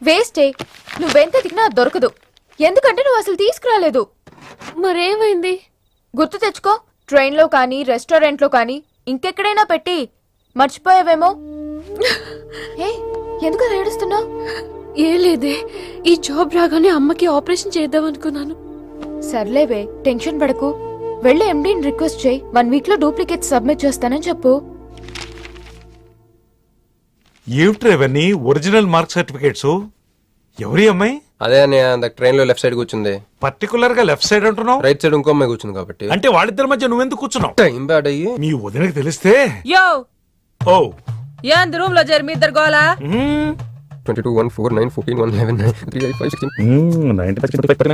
వేస్టే, నువ్వెంత ఎతికినా అది దొరకదు. ఎందుకంటే నువ్వు అసలు తీసుకురాలేదు. మరేమైంది? గుర్తు తెచ్చుకో. ట్రైన్లో కానీ రెస్టారెంట్లో కానీ ఇంకెక్కడైనా పెట్టి మర్చిపోయావేమో. ఏ ఎందుకు ఏడుస్తున్నావు? ఏ లేదే, ఈ జాబ్ రాగానే అమ్మకి ఆపరేషన్ చేద్దాం అనుకున్నాను. సర్లేవే, టెన్షన్ పడకు. వెళ్ళి ఎండీని రిక్వెస్ట్ చేయి, 1 వీక్ లో డూప్లికేట్ సబ్మిట్ చేస్తానని చెప్పు. ఏమిట్రా ఇవన్నీ? Original mark certificates? ఎవరి అమ్మాయి? అదే అన్నయ్య, ట్రైన్ లో లెఫ్ట్ సైడ్ కూర్చుంది. పర్టికులర్ గా లెఫ్ట్ సైడ్ అంటున్నావు? రైట్ సైడ్ ఇంకో అమ్మాయి కూర్చుంది కాబట్టి. అంటే వాళ్ళిద్దరి మధ్య నువ్వెందుకు కూర్చున్నావు? టైం బ్యాడ్ అయ్యి మీ వదినకి తెలిస్తే. యో ఓ ఏంది రూమ్ లో చేరి మీ ఇద్దరు గోలా? 22 1 4 9 14 1 11 9 3 8 5 16 11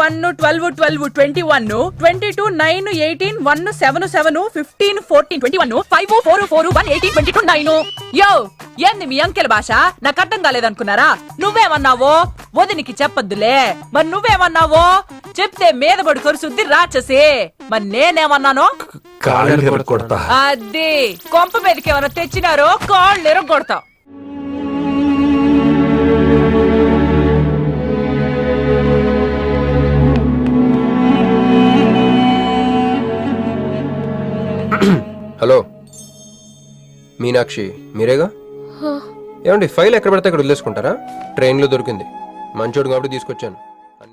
1 12 12 21 22 9 18 1 7 7 15 14 21 5 4 4 1 18 22 9. యో ఏంది మీ అంకెల భాష? నాకు అర్థం కాలేదనుకున్నారా? నువ్వేమన్నావో వదినికి చెప్పొద్దులే. మరి నువ్వేమన్నావో చెప్తే మీద పడి కరుసుద్ది రాచసి. మరి నేనేమన్నానో కొడతా. అది కొంప మీదకి ఏమైనా తెచ్చినారో కాళ్ళు ఎరగొడతా. హలో మీనాక్షి, మీరేగా? ఏమండి, ఫైల్ ఎక్కడ పడితే అక్కడ వదిలేసుకుంటారా? ట్రైన్ లో దొరికింది, మంచోడు కాబట్టి తీసుకొచ్చాను.